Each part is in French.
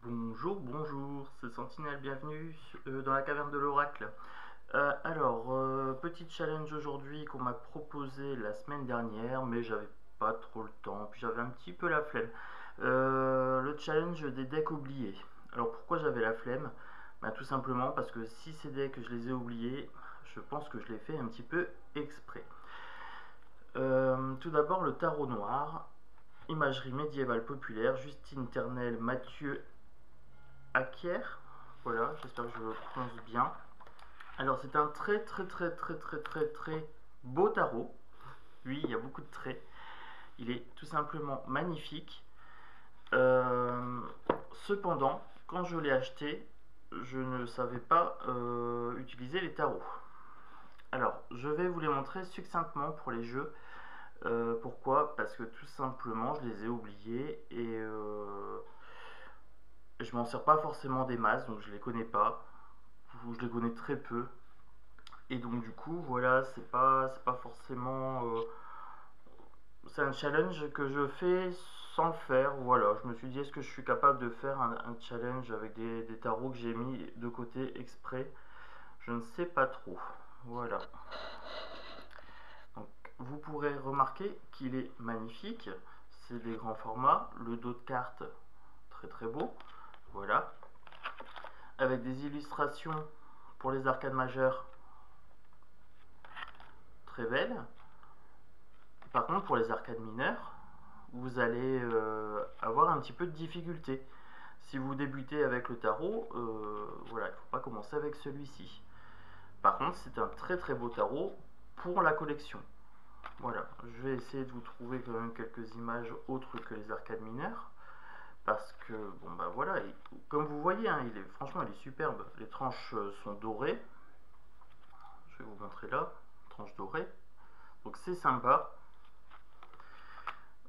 Bonjour, c'est Sentinelle, bienvenue dans la caverne de l'oracle. Petit challenge aujourd'hui qu'on m'a proposé la semaine dernière, mais j'avais pas trop le temps, puis j'avais un petit peu la flemme. Le challenge des decks oubliés. Alors pourquoi j'avais la flemme? Tout simplement parce que si ces decks je les ai oubliés, je pense que je l'ai fait un petit peu exprès. Tout d'abord le tarot noir, imagerie médiévale populaire, Justine Ternel, Mathieu Aquier, voilà, j'espère que je le prononce bien. Alors c'est un très beau tarot. Oui, il y a beaucoup de traits. Il est tout simplement magnifique. Cependant, quand je l'ai acheté, je ne savais pas utiliser les tarots. Alors, je vais vous les montrer succinctement pour les jeux. Pourquoi? Parce que tout simplement, je les ai oubliés et je m'en sers pas forcément des masses, donc je les connais pas. Je les connais très peu. Et donc du coup, voilà, c'est pas forcément... c'est un challenge que je fais sans le faire. Voilà, je me suis dit, est-ce que je suis capable de faire un challenge avec des tarots que j'ai mis de côté exprès? Je ne sais pas trop. Voilà. Donc, vous pourrez remarquer qu'il est magnifique. C'est des grands formats. Le dos de carte, très beau. Voilà. Avec des illustrations pour les arcades majeures, très belles. Par contre, pour les arcades mineures, vous allez avoir un petit peu de difficulté. Si vous débutez avec le tarot, voilà, il ne faut pas commencer avec celui-ci. Par contre, c'est un très beau tarot pour la collection. Voilà, je vais essayer de vous trouver quand même quelques images autres que les arcades mineures. Parce que, bon bah voilà, comme vous voyez, hein, franchement il est superbe. Les tranches sont dorées. Je vais vous montrer là, tranches dorées. Donc c'est sympa.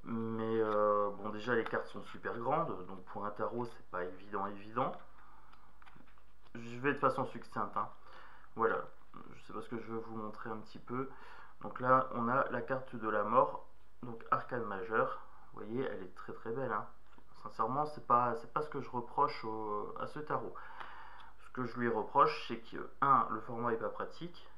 Mais bon, déjà les cartes sont super grandes, donc pour un tarot c'est pas évident. Je vais de façon succincte, hein. Voilà, je sais pas ce que je veux vous montrer un petit peu. Donc là on a la carte de la mort, donc arcane majeure. Vous voyez, elle est très belle, hein. Sincèrement, c'est pas ce que je reproche à ce tarot. Ce que je lui reproche, c'est que le format est pas pratique.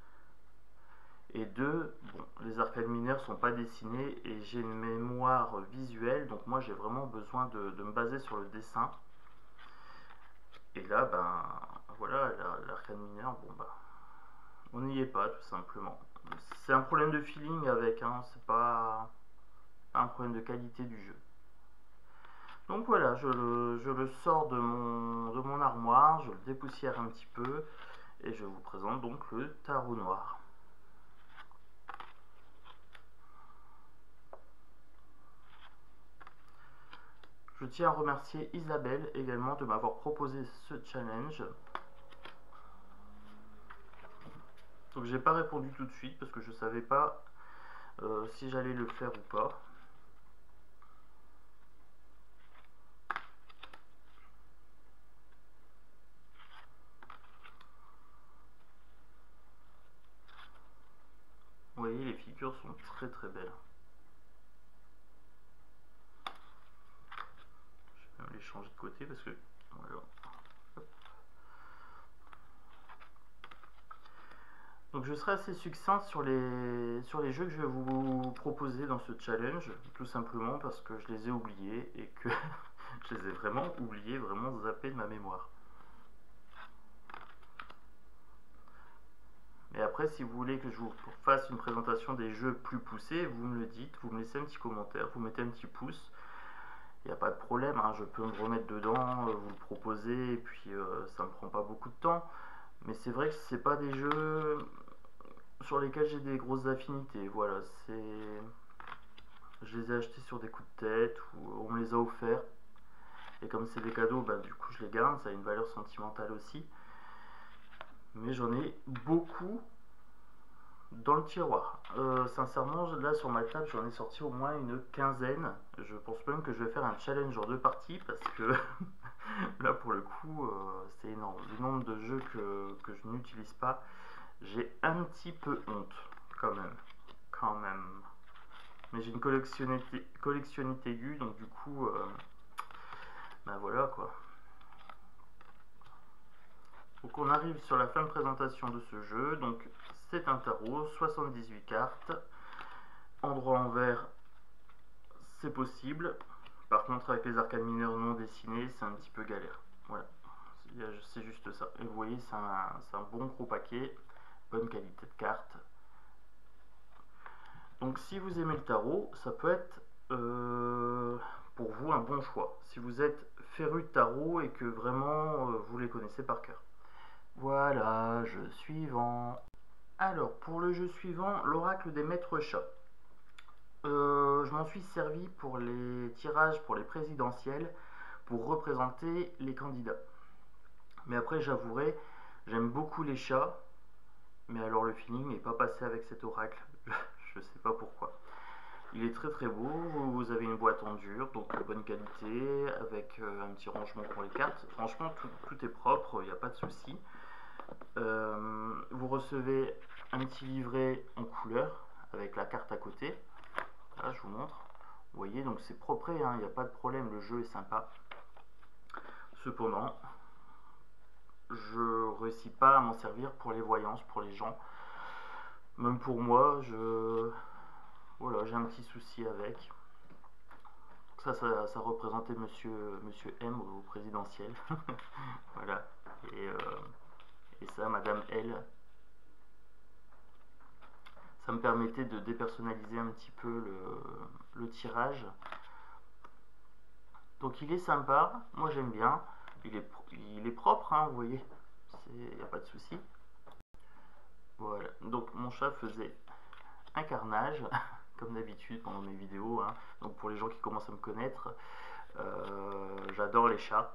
Et deux, bon, les arcades mineures sont pas dessinées et j'ai une mémoire visuelle, donc moi j'ai vraiment besoin de me baser sur le dessin. Et là, ben voilà, l'arcade mineure, bon bah, on n'y est pas tout simplement. C'est un problème de feeling avec, hein, c'est pas un problème de qualité du jeu. Donc voilà, je le sors de mon armoire, je le dépoussière un petit peu et je vous présente donc le tarot noir. Je tiens à remercier Isabelle également de m'avoir proposé ce challenge. Donc j'ai pas répondu tout de suite parce que je savais pas si j'allais le faire ou pas. Vous voyez, les figures sont très belles. Je vais même les changer de côté parce que voilà. Donc je serai assez succinct sur les jeux que je vais vous proposer dans ce challenge, tout simplement parce que je les ai oubliés et que je les ai vraiment oubliés, vraiment zappés de ma mémoire. Et après, si vous voulez que je vous fasse une présentation des jeux plus poussés, vous me le dites, vous me laissez un petit commentaire, vous mettez un petit pouce. Il n'y a pas de problème, hein, je peux me remettre dedans, vous le proposer, et puis ça me prend pas beaucoup de temps. Mais c'est vrai que c'est pas des jeux sur lesquels j'ai des grosses affinités. Voilà, je les ai achetés sur des coups de tête ou on me les a offerts. Et comme c'est des cadeaux, bah, du coup je les garde, ça a une valeur sentimentale aussi. Mais j'en ai beaucoup dans le tiroir. Sincèrement, là sur ma table, j'en ai sorti au moins une quinzaine. Je pense même que je vais faire un challenge en 2 parties parce que là pour le coup, c'est énorme. Le nombre de jeux que je n'utilise pas, j'ai un petit peu honte quand même. Mais j'ai une collectionnite aiguë, donc du coup, ben voilà quoi. Donc on arrive sur la fin de présentation de ce jeu. Donc c'est un tarot, 78 cartes. Endroit en vert, c'est possible. Par contre avec les arcanes mineures non dessinées, c'est un petit peu galère. Voilà, c'est juste ça. Et vous voyez, c'est un bon gros paquet, bonne qualité de cartes. Donc si vous aimez le tarot, ça peut être pour vous un bon choix. Si vous êtes féru de tarot et que vraiment vous les connaissez par cœur. Voilà, jeu suivant. Alors pour le jeu suivant, l'oracle des maîtres chats. Je m'en suis servi pour les tirages pour les présidentielles, pour représenter les candidats. Mais après j'avouerai, j'aime beaucoup les chats, mais alors le feeling n'est pas passé avec cet oracle. Je sais pas pourquoi. Il est très très beau, vous avez une boîte en dur, donc de bonne qualité, avec un petit rangement pour les cartes. Franchement, tout est propre, il n'y a pas de souci. Vous recevez un petit livret en couleur, avec la carte à côté. Là, je vous montre. Vous voyez, donc c'est propre, hein, il n'y a pas de problème, le jeu est sympa. Cependant, je réussis pas à m'en servir pour les voyances, pour les gens. Même pour moi, voilà, j'ai un petit souci avec. Ça représentait monsieur M au présidentiel. Voilà. Et ça, Madame L. Ça me permettait de dépersonnaliser un petit peu le tirage. Donc il est sympa, moi j'aime bien. Il est propre, hein, vous voyez. Il n'y a pas de souci. Voilà. Donc mon chat faisait un carnage. Comme d'habitude pendant mes vidéos, hein. Donc pour les gens qui commencent à me connaître, j'adore les chats.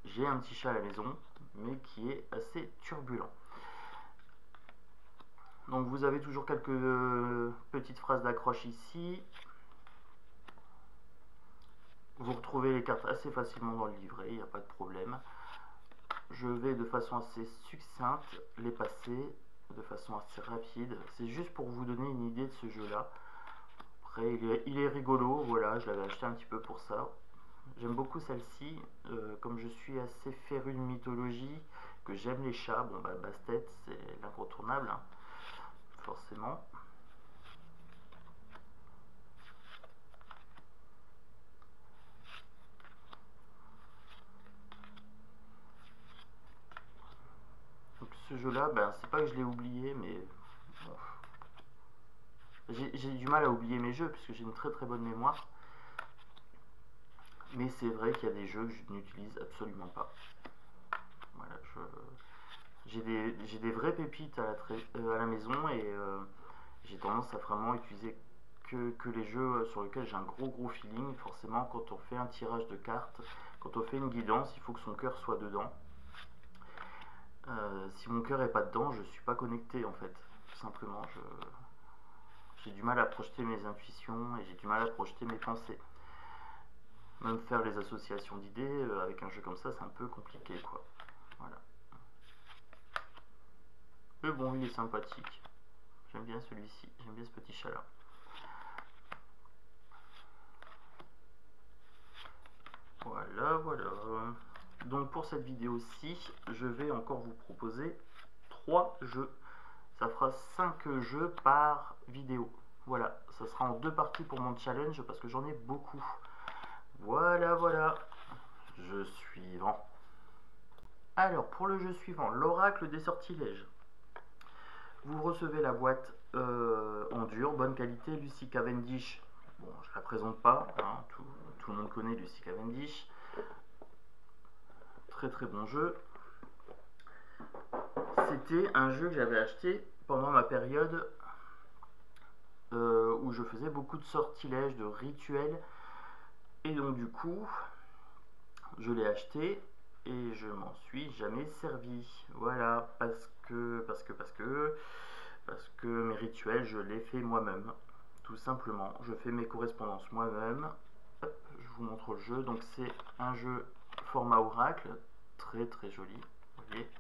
J'ai un petit chat à la maison, mais qui est assez turbulent. Donc vous avez toujours quelques petites phrases d'accroche ici. Vous retrouvez les cartes assez facilement dans le livret, il n'y a pas de problème. Je vais de façon assez succincte les passer, de façon assez rapide. C'est juste pour vous donner une idée de ce jeu-là. Après, il est rigolo, voilà, je l'avais acheté un petit peu pour ça. J'aime beaucoup celle-ci, comme je suis assez féru de mythologie, que j'aime les chats, bon bah Bastet c'est l'incontournable, hein, forcément. Donc ce jeu-là, ben, c'est pas que je l'ai oublié, mais bon, j'ai du mal à oublier mes jeux, puisque j'ai une très très bonne mémoire. Mais c'est vrai qu'il y a des jeux que je n'utilise absolument pas. Voilà, j'ai des vraies pépites à la maison et j'ai tendance à vraiment utiliser que les jeux sur lesquels j'ai un gros feeling. Forcément, quand on fait un tirage de cartes, quand on fait une guidance, il faut que son cœur soit dedans. Si mon cœur est pas dedans, je suis pas connecté en fait. Tout simplement, j'ai du mal à projeter mes intuitions et j'ai du mal à projeter mes pensées. Même faire les associations d'idées avec un jeu comme ça, c'est un peu compliqué quoi. Voilà. Mais bon, il est sympathique. J'aime bien celui-ci, j'aime bien ce petit chat là. Voilà. Donc pour cette vidéo-ci, je vais encore vous proposer 3 jeux. Ça fera 5 jeux par vidéo. Voilà, ça sera en 2 parties pour mon challenge parce que j'en ai beaucoup. Voilà. Jeu suivant. Alors, pour le jeu suivant, l'oracle des sortilèges. Vous recevez la boîte en dur, bonne qualité, Lucy Cavendish. Bon, je la présente pas, hein, tout le monde connaît Lucy Cavendish. Très bon jeu. C'était un jeu que j'avais acheté pendant ma période où je faisais beaucoup de sortilèges, de rituels. Et donc du coup, je l'ai acheté et je m'en suis jamais servi. Voilà, parce que mes rituels, je les fais moi-même. Tout simplement, je fais mes correspondances moi-même. Je vous montre le jeu. Donc c'est un jeu format oracle, très joli. Vous voyez.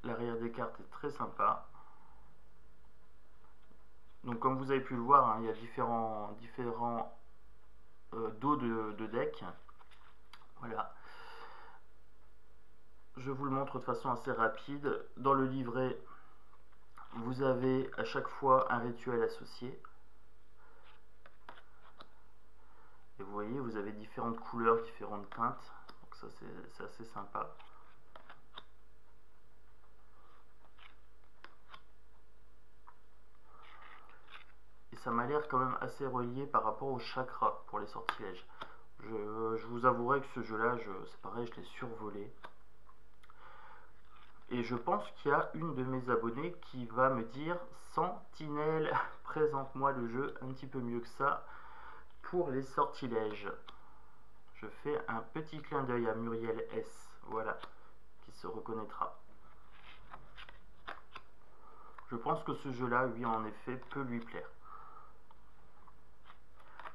L'arrière des cartes est très sympa. Donc comme vous avez pu le voir, hein, il y a différents dos de deck. Voilà. Je vous le montre de façon assez rapide. Dans le livret, vous avez à chaque fois un rituel associé. Et vous voyez, vous avez différentes couleurs, différentes teintes. Donc ça, c'est assez sympa. Et ça m'a l'air quand même assez relié par rapport au chakra pour les sortilèges. Je vous avouerai que ce jeu-là, c'est pareil, je l'ai survolé. Et je pense qu'il y a une de mes abonnées qui va me dire « Sentinelle, présente-moi le jeu un petit peu mieux que ça pour les sortilèges ». Je fais un petit clin d'œil à Muriel S, voilà, qui se reconnaîtra. Je pense que ce jeu-là, oui, en effet, peut lui plaire.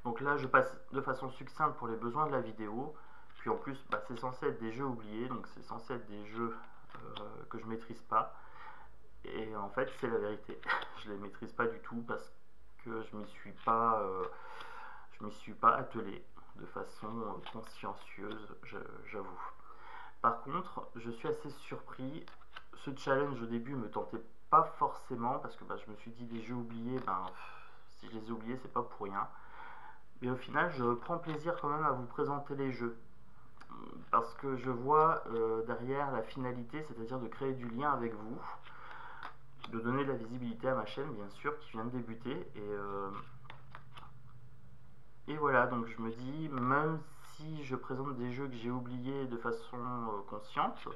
Donc là, je passe de façon succincte pour les besoins de la vidéo. Puis en plus, c'est censé être des jeux oubliés, donc c'est censé être des jeux que je maîtrise pas. Et en fait, c'est la vérité. Je les maîtrise pas du tout parce que je m'y suis pas attelé de façon consciencieuse, j'avoue. Par contre, je suis assez surpris. Ce challenge au début me tentait pas forcément parce que je me suis dit des jeux oubliés, si je les ai oubliés, c'est pas pour rien. Mais au final, je prends plaisir quand même à vous présenter les jeux. Parce que je vois derrière la finalité, c'est-à-dire de créer du lien avec vous, de donner de la visibilité à ma chaîne, bien sûr, qui vient de débuter. Et voilà, donc je me dis, même si je présente des jeux que j'ai oubliés de façon consciente,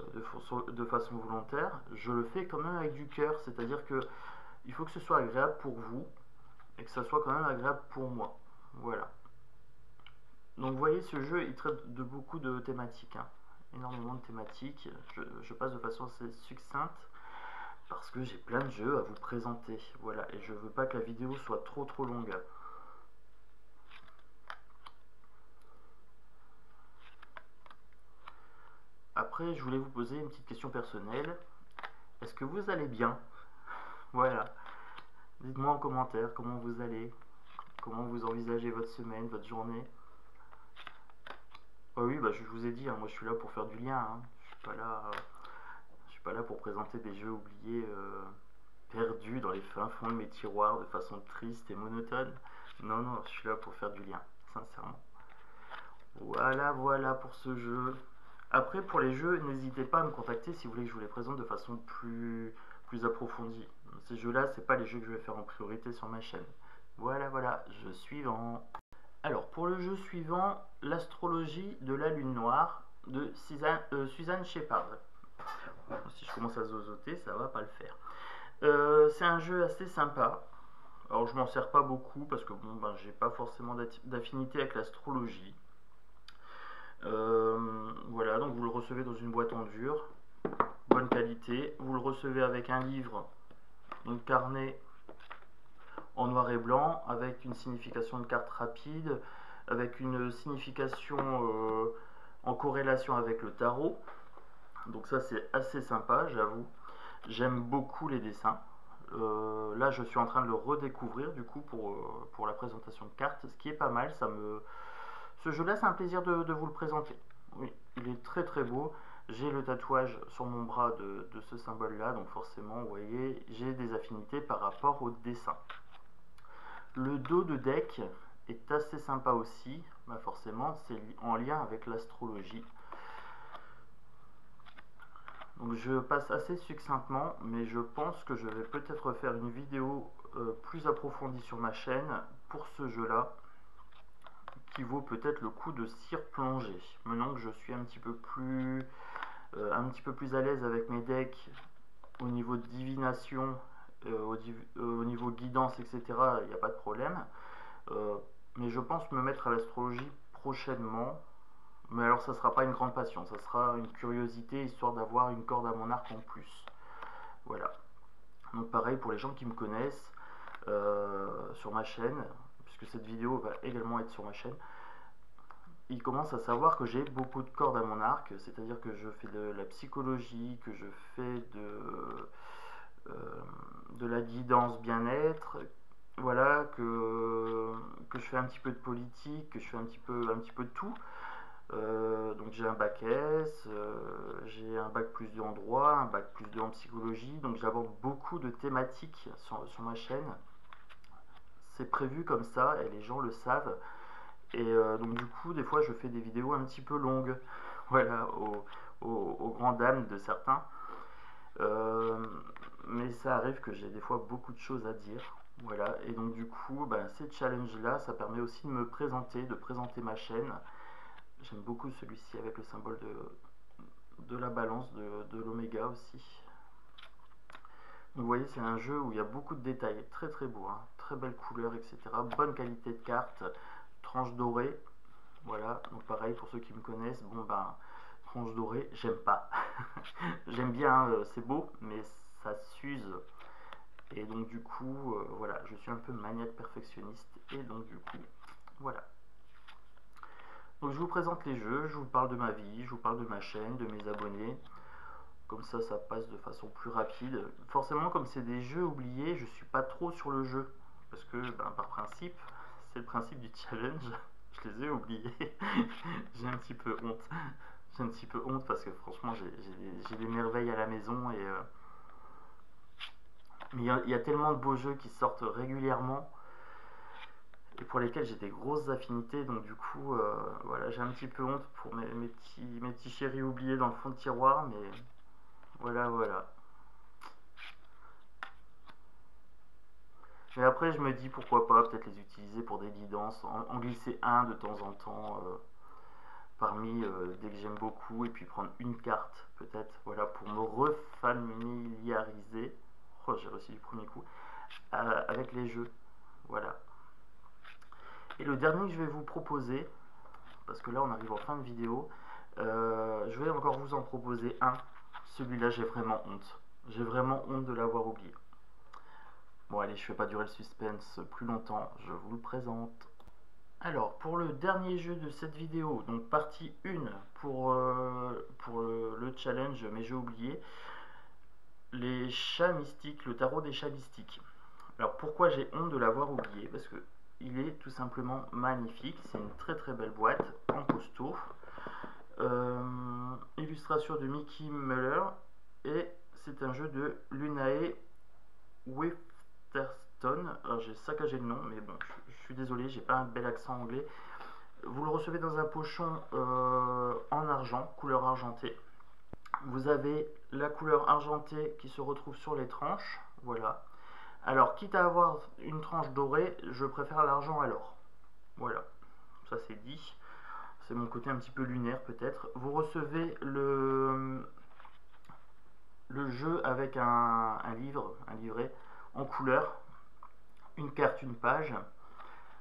de façon volontaire, je le fais quand même avec du cœur. C'est-à-dire que il faut que ce soit agréable pour vous et que ça soit quand même agréable pour moi. Voilà. Donc vous voyez, ce jeu, il traite de beaucoup de thématiques, hein. Énormément de thématiques. Je passe de façon assez succincte parce que j'ai plein de jeux à vous présenter. Voilà, et je veux pas que la vidéo soit trop longue. Après, je voulais vous poser une petite question personnelle. Est-ce que vous allez bien? Voilà. Dites-moi en commentaire comment vous allez, comment vous envisagez votre semaine, votre journée. Oh oui, je vous ai dit, hein, moi je suis là pour faire du lien, hein. Je suis pas là pour présenter des jeux oubliés, perdus dans les fins fonds de mes tiroirs de façon triste et monotone. Non, non, je suis là pour faire du lien, sincèrement. Voilà pour ce jeu. Après, pour les jeux, n'hésitez pas à me contacter si vous voulez que je vous les présente de façon plus approfondie. Ces jeux-là, c'est pas les jeux que je vais faire en priorité sur ma chaîne. Voilà, jeu suivant. Alors, pour le jeu suivant, l'astrologie de la lune noire de Suzanne Shepard. Si je commence à zozoter, ça va pas le faire. C'est un jeu assez sympa. Alors, je m'en sers pas beaucoup parce que j'ai pas forcément d'affinité avec l'astrologie. Voilà, donc vous le recevez dans une boîte en dur, bonne qualité. Vous le recevez avec un livre, un carnet en noir et blanc, avec une signification de carte rapide, avec une signification en corrélation avec le tarot. Donc ça, c'est assez sympa, j'avoue. J'aime beaucoup les dessins. Là, je suis en train de le redécouvrir du coup pour la présentation de cartes, ce qui est pas mal. Ce jeu-là, c'est un plaisir de vous le présenter. Oui, il est très beau. J'ai le tatouage sur mon bras de ce symbole-là, donc forcément, vous voyez, j'ai des affinités par rapport au dessin. Le dos de deck est assez sympa aussi. Forcément, c'est en lien avec l'astrologie. Donc je passe assez succinctement, mais je pense que je vais peut-être faire une vidéo plus approfondie sur ma chaîne pour ce jeu-là, qui vaut peut-être le coup de s'y replonger. Maintenant que je suis un petit peu plus à l'aise avec mes decks au niveau de divination, au niveau guidance, etc., il n'y a pas de problème. Mais je pense me mettre à l'astrologie prochainement. Mais alors ça sera pas une grande passion, ça sera une curiosité histoire d'avoir une corde à mon arc en plus. Voilà. Donc pareil pour les gens qui me connaissent sur ma chaîne, puisque cette vidéo va également être sur ma chaîne, ils commencent à savoir que j'ai beaucoup de cordes à mon arc, c'est-à-dire que je fais de la psychologie, que je fais de la guidance bien-être, voilà, que que je fais un petit peu de politique, que je fais un petit peu de tout. Donc j'ai un bac S, j'ai un bac plus 2 en droit, un bac plus 2 en psychologie, donc j'aborde beaucoup de thématiques sur ma chaîne. C'est prévu comme ça et les gens le savent. Et donc du coup, des fois, je fais des vidéos un petit peu longues, voilà, aux grandes dames de certains. Mais ça arrive que j'ai des fois beaucoup de choses à dire, voilà. Et donc du coup, ben, ces challenges-là, ça permet aussi de me présenter, de présenter ma chaîne. J'aime beaucoup celui-ci avec le symbole de la balance, de l'oméga aussi. Donc vous voyez, c'est un jeu où il y a beaucoup de détails, très très beau, hein, très belle couleur, etc. Bonne qualité de carte, tranche dorée. Voilà, donc pareil pour ceux qui me connaissent, bon ben, tranche dorée, j'aime pas. J'aime bien, c'est beau, mais ça s'use. Et donc du coup, voilà, je suis un peu maniaque perfectionniste. Et donc du coup, voilà. Donc je vous présente les jeux, je vous parle de ma vie, je vous parle de ma chaîne, de mes abonnés. Comme ça passe de façon plus rapide. Forcément, comme c'est des jeux oubliés, je suis pas trop sur le jeu. Parce que, ben, par principe, c'est le principe du challenge. Je les ai oubliés. J'ai un petit peu honte. J'ai un petit peu honte parce que franchement, j'ai des merveilles à la maison. Mais il y a tellement de beaux jeux qui sortent régulièrement et pour lesquels j'ai des grosses affinités. Donc du coup, voilà, j'ai un petit peu honte pour mes petits chéris oubliés dans le fond de tiroir. Mais voilà, voilà. Mais après, je me dis pourquoi pas peut-être les utiliser pour des guidances, en glisser un de temps en temps parmi dès que j'aime beaucoup, et puis prendre une carte peut-être, voilà, pour me refamiliariser. Oh, j'ai réussi du premier coup avec les jeux, voilà. Et le dernier que je vais vous proposer, parce que là on arrive en fin de vidéo, je vais encore vous en proposer un. Celui-là, j'ai vraiment honte. J'ai vraiment honte de l'avoir oublié. Bon allez, je fais pas durer le suspense plus longtemps, je vous le présente. Alors, pour le dernier jeu de cette vidéo, donc partie 1 pour le challenge mes jeux oubliés, les chats mystiques, le tarot des chats mystiques. Alors pourquoi j'ai honte de l'avoir oublié? Parce que il est tout simplement magnifique, c'est une très très belle boîte en costaud. Illustration de Mickey Muller et c'est un jeu de Lunae Wifterstone. Alors j'ai saccagé le nom, mais bon, je suis désolé, j'ai pas un bel accent anglais. Vous le recevez dans un pochon en argent, couleur argentée. Vous avez la couleur argentée qui se retrouve sur les tranches, voilà. Alors, quitte à avoir une tranche dorée, je préfère l'argent à l'or. Voilà, ça c'est dit. C'est mon côté un petit peu lunaire peut-être. Vous recevez le jeu avec un livret en couleur, une carte, une page,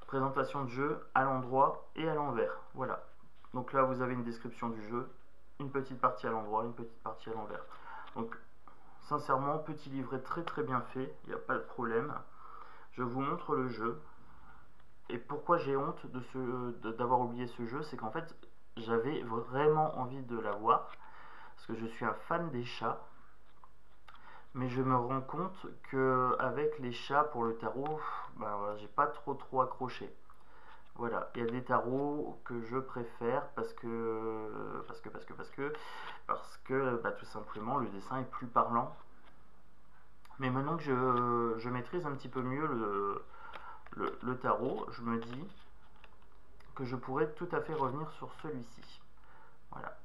présentation de jeu à l'endroit et à l'envers. Voilà. Donc là, vous avez une description du jeu, une petite partie à l'endroit, une petite partie à l'envers. Donc, sincèrement, petit livret très très bien fait, il n'y a pas de problème. Je vous montre le jeu. Et pourquoi j'ai honte d'avoir oublié ce jeu, c'est qu'en fait, j'avais vraiment envie de l'avoir, parce que je suis un fan des chats. Mais je me rends compte que avec les chats pour le tarot, ben voilà, j'ai pas trop accroché. Voilà, il y a des tarots que je préfère parce que bah, tout simplement le dessin est plus parlant. Mais maintenant que je maîtrise un petit peu mieux le tarot, je me dis que je pourrais tout à fait revenir sur celui-ci. Voilà,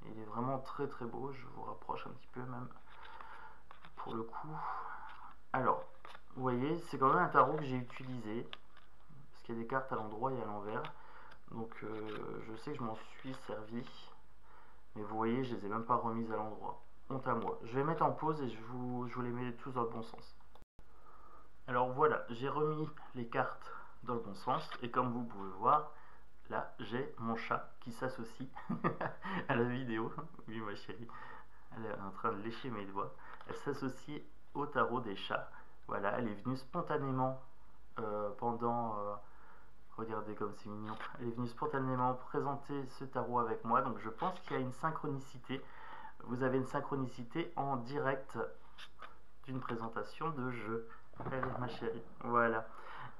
il est vraiment très très beau. Je vous rapproche un petit peu même pour le coup. Alors, vous voyez, c'est quand même un tarot que j'ai utilisé parce qu'il y a des cartes à l'endroit et à l'envers. Donc je sais que je m'en suis servi, mais vous voyez, je les ai même pas remises à l'endroit. Honte à moi. Je vais mettre en pause et je vous les mets tous dans le bon sens. Alors voilà, j'ai remis les cartes dans le bon sens et comme vous pouvez voir, là j'ai mon chat qui s'associe à la vidéo. Oui, ma chérie, elle est en train de lécher mes doigts. Elle s'associe au tarot des chats. Voilà, elle est venue spontanément regardez comme c'est mignon. Elle est venue spontanément présenter ce tarot avec moi. Donc je pense qu'il y a une synchronicité. Vous avez une synchronicité en direct d'une présentation de jeu. Elle est ma chérie. Voilà.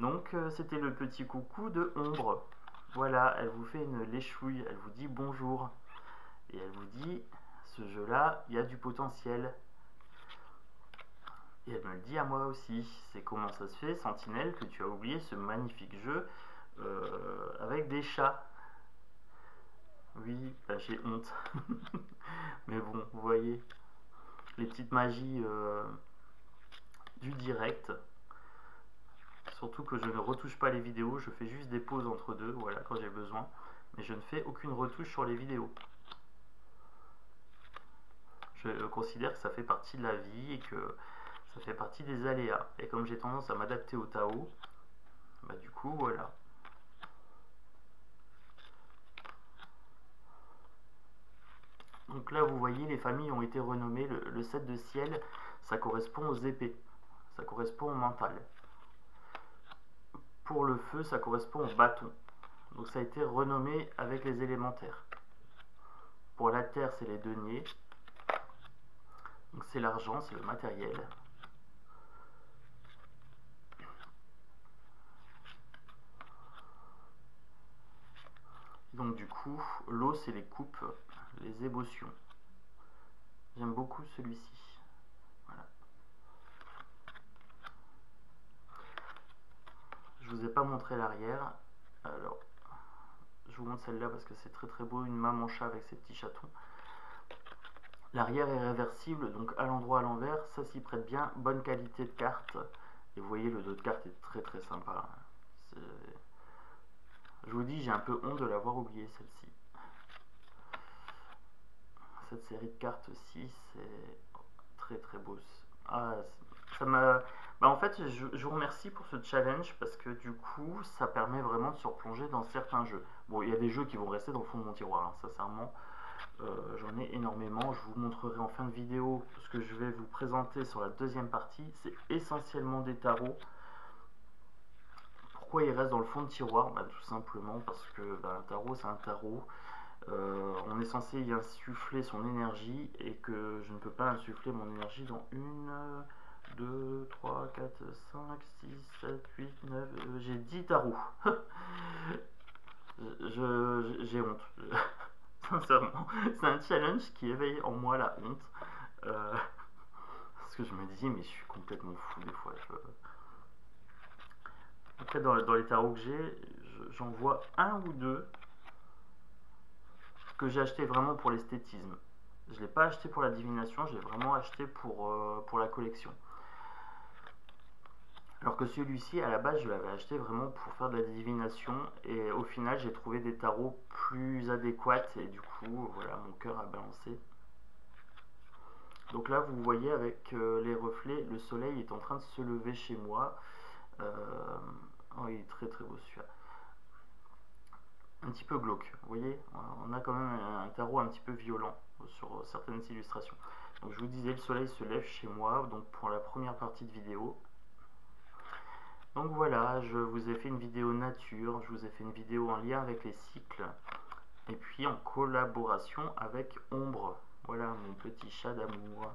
Donc c'était le petit coucou de Ombre. Voilà, elle vous fait une léchouille, elle vous dit bonjour. Et elle vous dit, ce jeu-là, il y a du potentiel. Et elle me le dit à moi aussi. C'est comment ça se fait, Sentinelle, que tu as oublié ce magnifique jeu avec des chats. Oui, bah, j'ai honte. Mais bon, vous voyez, les petites magies du direct. Surtout que je ne retouche pas les vidéos, je fais juste des pauses entre deux, voilà, quand j'ai besoin. Mais je ne fais aucune retouche sur les vidéos. Je considère que ça fait partie de la vie et que ça fait partie des aléas. Et comme j'ai tendance à m'adapter au Tao, bah du coup, voilà. Donc là, vous voyez, les familles ont été renommées. Le 7 de ciel, ça correspond aux épées. Ça correspond au mental. Pour le feu, ça correspond au bâton. Donc ça a été renommé avec les élémentaires. Pour la terre, c'est les deniers. Donc c'est l'argent, c'est le matériel. Donc du coup, l'eau, c'est les coupes, les émotions. J'aime beaucoup celui-ci. Voilà. Je vous ai pas montré l'arrière. Alors, je vous montre celle-là parce que c'est très très beau. Une maman chat avec ses petits chatons. L'arrière est réversible, donc à l'endroit à l'envers, ça s'y prête bien. Bonne qualité de carte. Et vous voyez, le dos de carte est très très sympa. Je vous dis, j'ai un peu honte de l'avoir oublié celle-ci. Cette série de cartes aussi, c'est très très beau. Ah, ça m'a... Bah en fait, je vous remercie pour ce challenge parce que du coup, ça permet vraiment de se replonger dans certains jeux. Bon, il y a des jeux qui vont rester dans le fond de mon tiroir, hein, sincèrement. J'en ai énormément. Je vous montrerai en fin de vidéo ce que je vais vous présenter sur la deuxième partie. C'est essentiellement des tarots. Pourquoi il reste dans le fond de tiroir? Bah, tout simplement parce que bah, un tarot, c'est un tarot. On est censé y insuffler son énergie et que je ne peux pas insuffler mon énergie dans 1, 2, 3, 4, 5, 6, 7, 8, 9, j'ai 10 tarots. J'ai honte. Sincèrement, c'est un challenge qui éveille en moi la honte. Parce que je me dis, mais je suis complètement fou des fois. Après, dans les tarots que j'ai, j'en vois un ou deux que j'ai acheté vraiment pour l'esthétisme. Je ne l'ai pas acheté pour la divination, je l'ai vraiment acheté pour la collection. Alors que celui-ci, à la base, je l'avais acheté vraiment pour faire de la divination. Et au final, j'ai trouvé des tarots plus adéquats. Et du coup, voilà, mon cœur a balancé. Donc là, vous voyez avec les reflets, le soleil est en train de se lever chez moi. Oh, il est très très beau celui-là. Un petit peu glauque, vous voyez, on a quand même un tarot un petit peu violent sur certaines illustrations. Donc je vous disais, le soleil se lève chez moi, donc pour la première partie de vidéo. Donc voilà, je vous ai fait une vidéo nature, je vous ai fait une vidéo en lien avec les cycles, et puis en collaboration avec Ombre. Voilà mon petit chat d'amour.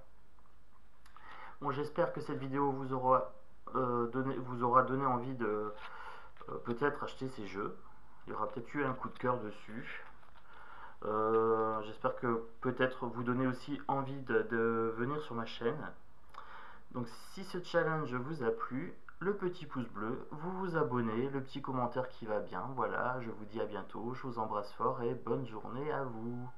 Bon, j'espère que cette vidéo vous aura donné envie de peut-être acheter ces jeux. Il y aura peut-être eu un coup de cœur dessus. J'espère que peut-être vous donner aussi envie de venir sur ma chaîne. Donc si ce challenge vous a plu, le petit pouce bleu, vous vous abonnez, le petit commentaire qui va bien. Voilà, je vous dis à bientôt, je vous embrasse fort et bonne journée à vous.